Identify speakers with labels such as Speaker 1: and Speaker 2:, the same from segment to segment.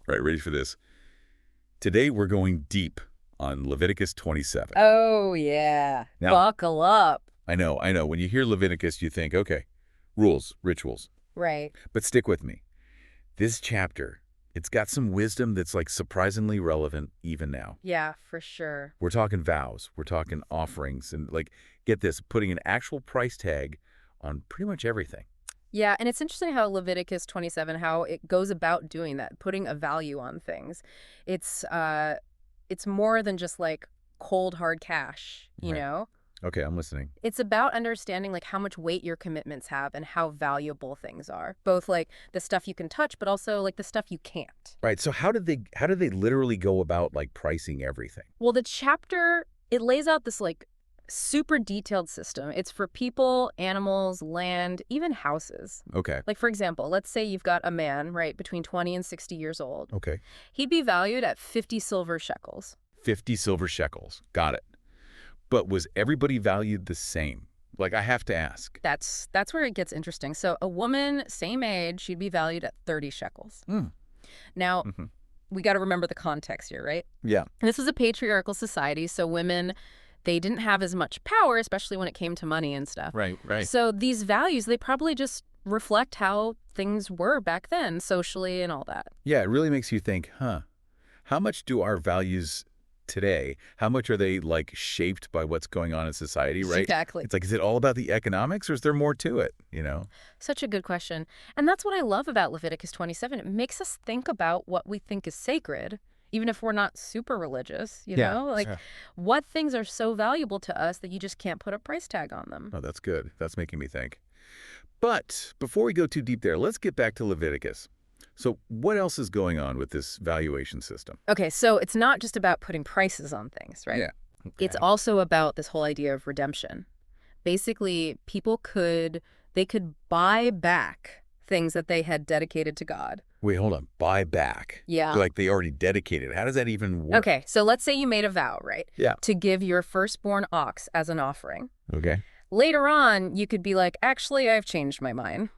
Speaker 1: right, ready for this. Today we're going deep on Leviticus 27.
Speaker 2: Oh, yeah.
Speaker 1: Now,
Speaker 2: Buckle up.
Speaker 1: I know. When you hear Leviticus, you think, okay, rules, rituals.
Speaker 2: Right.
Speaker 1: But stick with me. This chapter, it's got some wisdom that's like surprisingly relevant even now.
Speaker 2: Yeah, for sure.
Speaker 1: We're talking vows, we're talking offerings, and like, get this, putting an actual price tag on pretty much everything.
Speaker 2: Yeah, and it's interesting how Leviticus 27, how it goes about doing that, putting a value on things. It's more than just like cold hard cash, you
Speaker 1: Right.
Speaker 2: know?
Speaker 1: Okay, I'm listening.
Speaker 2: It's about understanding like how much weight your commitments have and how valuable things are. Both like the stuff you can touch, but also like the stuff you can't.
Speaker 1: Right. So how did they literally go about like pricing everything?
Speaker 2: Well, the chapter, it lays out this like super detailed system. It's for people, animals, land, even houses.
Speaker 1: Okay.
Speaker 2: Like, for example, let's say you've got a man, right, between 20 and 60 years old.
Speaker 1: Okay.
Speaker 2: He'd be valued at 50 silver shekels.
Speaker 1: 50 silver shekels. Got it. But was everybody valued the same? Like, I have to ask.
Speaker 2: That's where it gets interesting. So a woman, same age, she'd be valued at 30 shekels.
Speaker 1: Mm.
Speaker 2: Now,
Speaker 1: hmm
Speaker 2: we got to remember the context here, right?
Speaker 1: Yeah.
Speaker 2: And this was a patriarchal society, so women, they didn't have as much power, especially when it came to money and stuff.
Speaker 1: Right.
Speaker 2: So these values, they probably just reflect how things were back then, socially and all that.
Speaker 1: Yeah, it really makes you think, huh, how much do our values today, how much are they like shaped by what's going on in society, right?
Speaker 2: Exactly.
Speaker 1: It's like, is it all about the economics or is there more to it, you know?
Speaker 2: Such a good question. And that's what I love about Leviticus 27. It makes us think about what we think is sacred, even if we're not super religious, you
Speaker 1: Yeah,
Speaker 2: know? Like,
Speaker 1: sure.
Speaker 2: what things are so valuable to us that you just can't put a price tag on them?
Speaker 1: Oh, that's good. That's making me think. But before we go too deep there, let's get back to Leviticus. So what else is going on with this valuation system?
Speaker 2: Okay, so it's not just about putting prices on things, right?
Speaker 1: Yeah.
Speaker 2: It's
Speaker 1: Okay.
Speaker 2: also about this whole idea of redemption. Basically, they could buy back things that they had dedicated to God.
Speaker 1: Wait, hold on. Buy back.
Speaker 2: Yeah.
Speaker 1: Like they already dedicated. How does that even work?
Speaker 2: Okay, so let's say you made a vow, right?
Speaker 1: Yeah.
Speaker 2: To give your firstborn ox as an offering.
Speaker 1: Okay.
Speaker 2: Later on, you could be like, actually, I've changed my mind.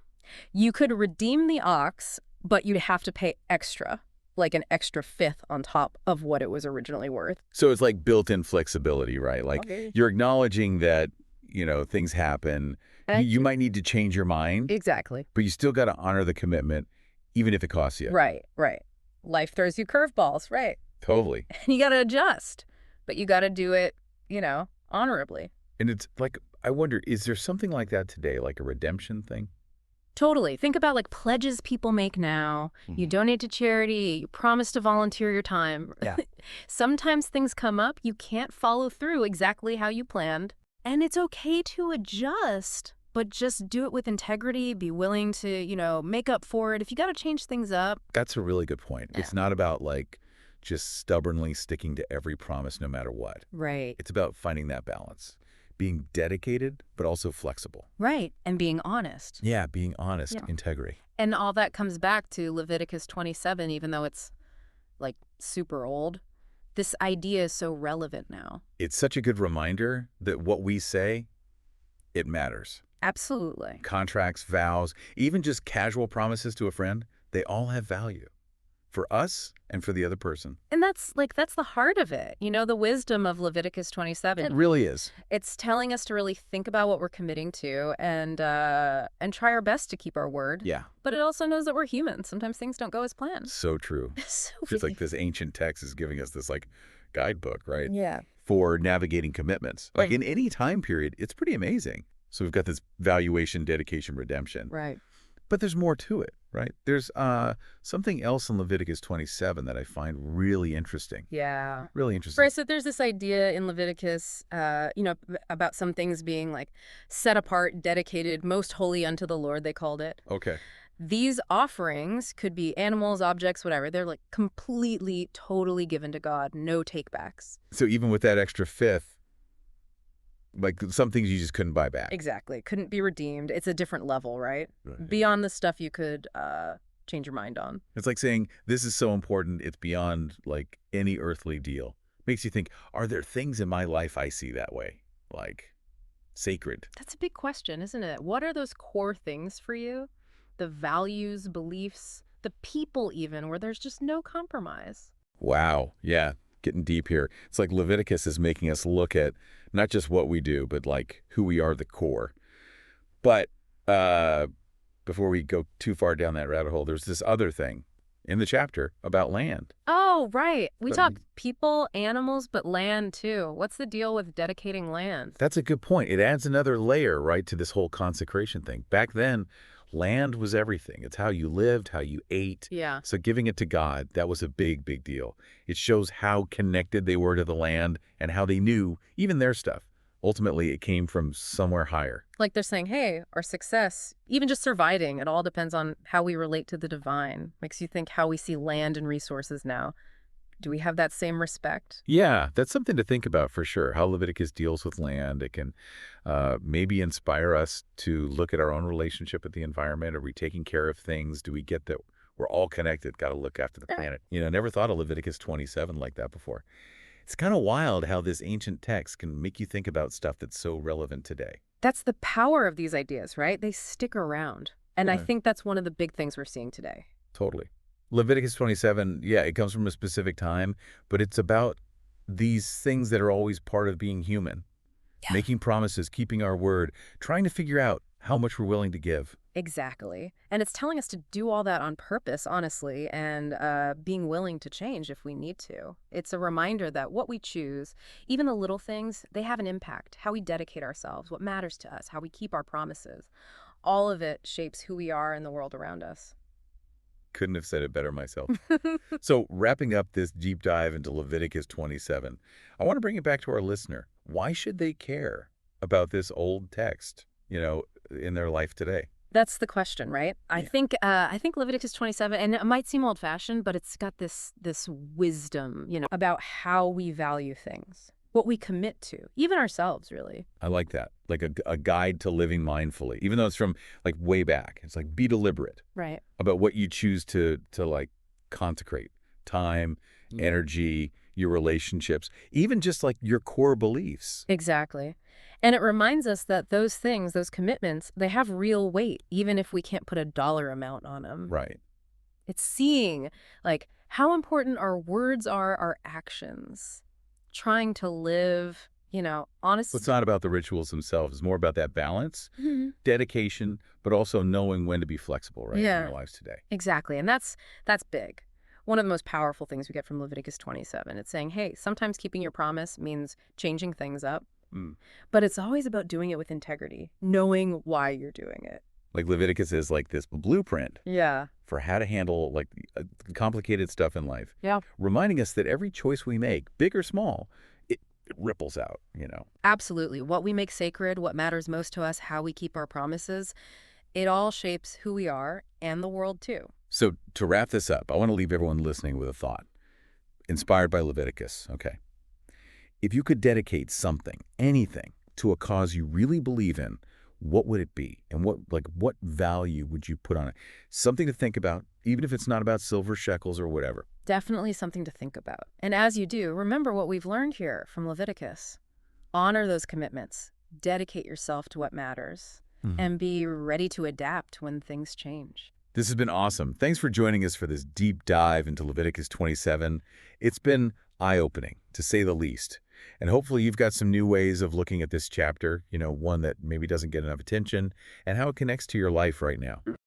Speaker 2: You could redeem the ox, but you'd have to pay extra, like an extra fifth on top of what it was originally worth.
Speaker 1: So it's like built-in flexibility, right? Like
Speaker 2: Okay.
Speaker 1: you're acknowledging that, things happen. You might need to change your mind,
Speaker 2: Exactly.
Speaker 1: but you still got to honor the commitment, even if it costs you.
Speaker 2: Right. Life throws you curveballs, right?
Speaker 1: Totally.
Speaker 2: And you got to adjust, but you got to do it, honorably.
Speaker 1: And it's like, I wonder, is there something like that today, like a redemption thing?
Speaker 2: Totally. Think about like pledges people make now. You donate to charity, you promise to volunteer your time.
Speaker 1: Yeah.
Speaker 2: Sometimes things come up, you can't follow through exactly how you planned. And it's okay to adjust, but just do it with integrity, be willing to, make up for it. If you got to change things up.
Speaker 1: That's a really good point.
Speaker 2: Yeah.
Speaker 1: It's not about like just stubbornly sticking to every promise no matter what.
Speaker 2: Right.
Speaker 1: It's about finding that balance, being dedicated, but also flexible.
Speaker 2: Right. And being honest.
Speaker 1: Yeah, being honest,
Speaker 2: Yeah.
Speaker 1: integrity.
Speaker 2: And all that comes back to Leviticus 27, even though it's like super old. This idea is so relevant now.
Speaker 1: It's such a good reminder that what we say, it matters.
Speaker 2: Absolutely.
Speaker 1: Contracts, vows, even just casual promises to a friend, they all have value for us and for the other person.
Speaker 2: And that's the heart of it. The wisdom of Leviticus
Speaker 1: It
Speaker 2: 27.
Speaker 1: really is.
Speaker 2: It's telling us to really think about what we're committing to and try our best to keep our word.
Speaker 1: Yeah,
Speaker 2: But it also knows that we're human. Sometimes things don't go as planned.
Speaker 1: so true.
Speaker 2: So
Speaker 1: It's like this ancient text is giving us this like guidebook, right?
Speaker 2: Yeah.
Speaker 1: For navigating commitments. Like
Speaker 2: Right.
Speaker 1: in any time period, it's pretty amazing. So we've got this valuation, dedication, redemption.
Speaker 2: Right.
Speaker 1: But there's more to it, right? There's something else in Leviticus 27 that I find really interesting.
Speaker 2: Yeah.
Speaker 1: Really interesting.
Speaker 2: Right, so there's this idea in Leviticus, about some things being like set apart, dedicated, most holy unto the Lord, they called it.
Speaker 1: Okay.
Speaker 2: These offerings could be animals, objects, whatever. They're like completely, totally given to God, no takebacks.
Speaker 1: So even with that extra fifth, like some things you just couldn't buy back.
Speaker 2: Exactly. Couldn't be redeemed. It's a different level, right?
Speaker 1: Right.
Speaker 2: Beyond the stuff you could change your mind on.
Speaker 1: It's like saying, this is so important, it's beyond like any earthly deal. Makes you think, are there things in my life I see that way? Like sacred.
Speaker 2: That's a big question, isn't it? What are those core things for you? The values, beliefs the people even, where there's just no compromise.
Speaker 1: Wow. Yeah. Getting deep here. It's like Leviticus is making us look at not just what we do, but like who we are, the core. But uh, before we go too far down that rabbit hole, there's this other thing in the chapter about land.
Speaker 2: Oh, right. We
Speaker 1: But
Speaker 2: talked people, animals, but land too. What's the deal with dedicating land?
Speaker 1: that's a good point. It adds another layer, right, to this whole consecration thing. Back then, land was everything. It's how you lived, how you ate.
Speaker 2: Yeah.
Speaker 1: So giving it to God, that was a big, big deal. It shows how connected they were to the land and how they knew even their stuff. Ultimately, it came from somewhere higher.
Speaker 2: Like they're saying, hey, our success, even just surviving, it all depends on how we relate to the divine. Makes you think how we see land and resources now. Do we have that same respect?
Speaker 1: Yeah, that's something to think about for sure, how Leviticus deals with land. It can maybe inspire us to look at our own relationship with the environment. Are we taking care of things? Do we get that we're all connected, got to look after the planet? Never thought of Leviticus 27 like that before. It's kind of wild how this ancient text can make you think about stuff that's so relevant today.
Speaker 2: That's the power of these ideas, right? They stick around. And I
Speaker 1: Yeah.
Speaker 2: think that's one of the big things we're seeing today.
Speaker 1: Totally. Leviticus 27, yeah, it comes from a specific time, but it's about these things that are always part of being human,
Speaker 2: Yeah.
Speaker 1: making promises, keeping our word, trying to figure out how much we're willing to give.
Speaker 2: Exactly. And it's telling us to do all that on purpose, honestly, and being willing to change if we need to. It's a reminder that what we choose, even the little things, they have an impact. How we dedicate ourselves, what matters to us, how we keep our promises. All of it shapes who we are in the world around us.
Speaker 1: Couldn't have said it better myself. So, wrapping up this deep dive into Leviticus 27, I want to bring it back to our listener. Why should they care about this old text, in their life today?
Speaker 2: That's the question, right?
Speaker 1: Yeah.
Speaker 2: I think Leviticus 27, and it might seem old-fashioned, but it's got this wisdom, about how we value things, what we commit to, even ourselves, really.
Speaker 1: I like that. Like a guide to living mindfully, even though it's from like way back. It's like be deliberate
Speaker 2: Right.
Speaker 1: about what you choose to like consecrate time, energy, your relationships, even just like your core beliefs.
Speaker 2: Exactly. And it reminds us that those things, those commitments, they have real weight, even if we can't put a dollar amount on them.
Speaker 1: Right.
Speaker 2: It's seeing, like, how important our words are, our actions, trying to live,
Speaker 1: So it's
Speaker 2: honest.
Speaker 1: not about the rituals themselves. It's more about that balance,
Speaker 2: Mhm.
Speaker 1: dedication, but also knowing when to be flexible, right, in
Speaker 2: Yeah,
Speaker 1: our lives today.
Speaker 2: exactly. And that's big. One of the most powerful things we get from Leviticus 27. It's saying, hey, sometimes keeping your promise means changing things up,
Speaker 1: Mm.
Speaker 2: but it's always about doing it with integrity, knowing why you're doing it.
Speaker 1: Like Leviticus is like this blueprint
Speaker 2: Yeah.
Speaker 1: for how to handle like complicated stuff in life,
Speaker 2: Yeah.
Speaker 1: reminding us that every choice we make, big or small, it ripples out.
Speaker 2: Absolutely. What we make sacred, what matters most to us, how we keep our promises, it all shapes who we are and the world too.
Speaker 1: So to wrap this up, I want to leave everyone listening with a thought, inspired by Leviticus. Okay. If you could dedicate something, anything, to a cause you really believe in, what would it be? And what value would you put on it? Something to think about, even if it's not about silver shekels or whatever.
Speaker 2: Definitely something to think about. And as you do, remember what we've learned here from Leviticus. Honor those commitments. Dedicate yourself to what matters.
Speaker 1: Mhm.
Speaker 2: And be ready to adapt when things change.
Speaker 1: This has been awesome. Thanks for joining us for this deep dive into Leviticus 27. It's been eye-opening, to say the least. And hopefully you've got some new ways of looking at this chapter, one that maybe doesn't get enough attention, and how it connects to your life right now.